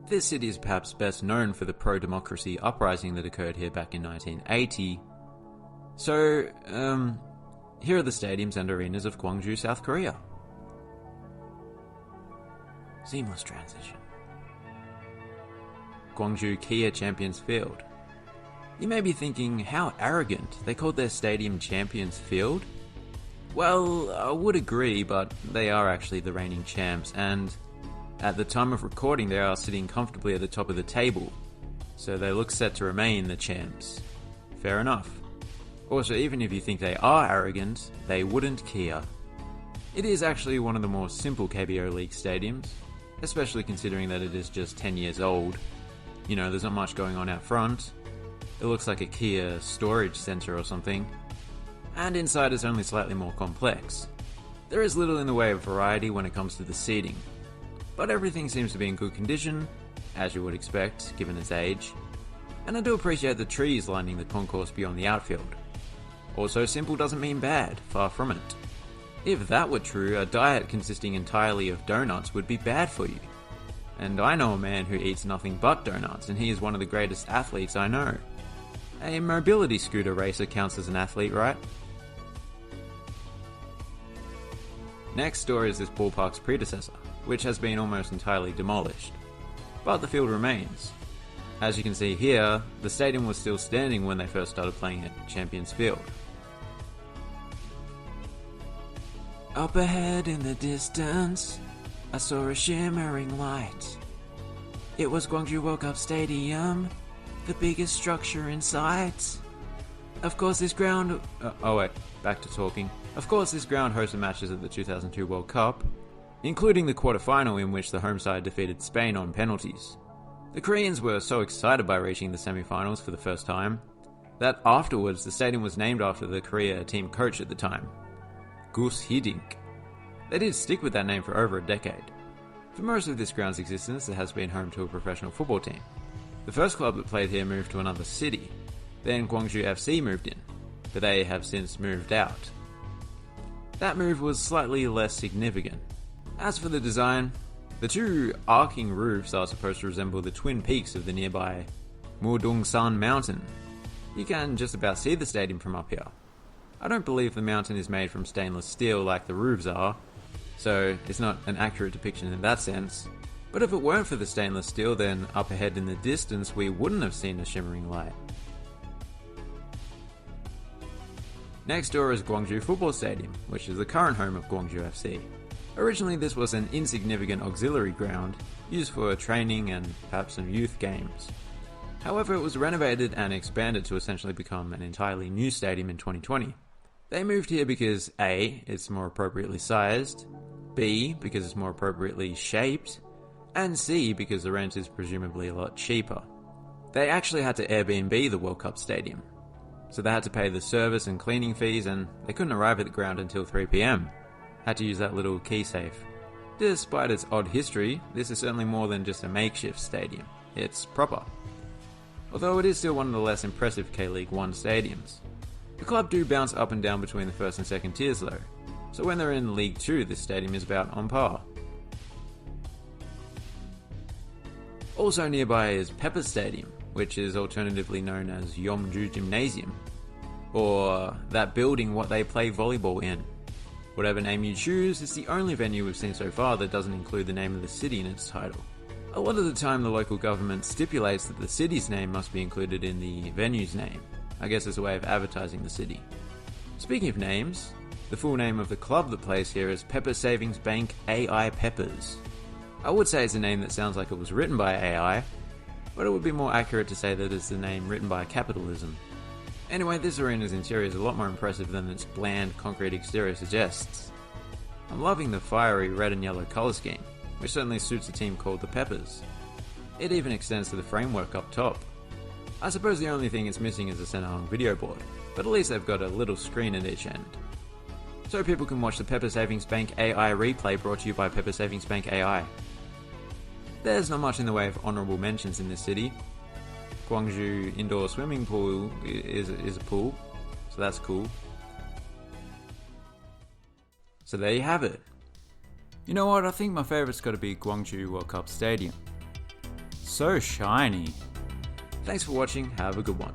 This city is perhaps best known for the pro-democracy uprising that occurred here back in 1980. So, here are the stadiums and arenas of Gwangju, South Korea. Seamless transition. Gwangju Kia Champions Field. You may be thinking, how arrogant, they called their stadium Champions Field? Well, I would agree, but they are actually the reigning champs, and at the time of recording they are sitting comfortably at the top of the table, so they look set to remain the champs. Fair enough. Also, even if you think they are arrogant, they wouldn't Kia. It is actually one of the more simple KBO League stadiums, especially considering that it is just 10 years old. You know, there's not much going on out front. It looks like a Kia storage center or something. And inside is only slightly more complex. There is little in the way of variety when it comes to the seating, but everything seems to be in good condition, as you would expect, given its age. And I do appreciate the trees lining the concourse beyond the outfield. Also, simple doesn't mean bad, far from it. If that were true, a diet consisting entirely of donuts would be bad for you. And I know a man who eats nothing but donuts, and he is one of the greatest athletes I know. A mobility scooter racer counts as an athlete, right? Next door is this ballpark's predecessor, which has been almost entirely demolished. But the field remains. As you can see here, the stadium was still standing when they first started playing at Champions Field. Up ahead in the distance, I saw a shimmering light. It was Gwangju World Cup Stadium, the biggest structure in sight. Of course this ground... back to talking. Of course this ground hosted matches at the 2002 World Cup, including the quarterfinal in which the home side defeated Spain on penalties. The Koreans were so excited by reaching the semi-finals for the first time, that afterwards the stadium was named after the Korea team coach at the time, Gus Hiink. They did stick with that name for over a decade. For most of this ground's existence, it has been home to a professional football team. The first club that played here moved to another city. Then Gwangju FC moved in, but they have since moved out. That move was slightly less significant. As for the design, the two arcing roofs are supposed to resemble the twin peaks of the nearby Mudongsan mountain. You can just about see the stadium from up here. I don't believe the mountain is made from stainless steel like the roofs are, so it's not an accurate depiction in that sense. But if it weren't for the stainless steel, then up ahead in the distance we wouldn't have seen a shimmering light. Next door is Gwangju Football Stadium, which is the current home of Gwangju FC. Originally this was an insignificant auxiliary ground, used for training and perhaps some youth games. However, it was renovated and expanded to essentially become an entirely new stadium in 2020. They moved here because A, it's more appropriately sized, B, because it's more appropriately shaped, and C, because the rent is presumably a lot cheaper. They actually had to Airbnb the World Cup Stadium, so they had to pay the service and cleaning fees, and they couldn't arrive at the ground until 3 PM. Had to use that little key safe. Despite its odd history, this is certainly more than just a makeshift stadium. It's proper. Although it is still one of the less impressive K-League 1 stadiums. The club do bounce up and down between the first and second tiers though, so when they're in League 2 this stadium is about on par. Also nearby is Peppa Stadium, which is alternatively known as Yeomju Gymnasium, or that building what they play volleyball in. Whatever name you choose, it's the only venue we've seen so far that doesn't include the name of the city in its title. A lot of the time the local government stipulates that the city's name must be included in the venue's name. I guess as a way of advertising the city. Speaking of names, the full name of the club that plays here is Peppa Savings Bank AI Peppers. I would say it's a name that sounds like it was written by AI, but it would be more accurate to say that it's a name written by capitalism. Anyway, this arena's interior is a lot more impressive than its bland concrete exterior suggests. I'm loving the fiery red and yellow colour scheme, which certainly suits a team called the Peppers. It even extends to the framework up top. I suppose the only thing it's missing is a centre-hung video board, but at least they've got a little screen at each end. So people can watch the Peppa Savings Bank AI replay brought to you by Peppa Savings Bank AI. There's not much in the way of honourable mentions in this city. Gwangju Indoor Swimming Pool is a pool, so that's cool. So there you have it. You know what, I think my favourite's got to be Gwangju World Cup Stadium. So shiny. Thanks for watching, have a good one.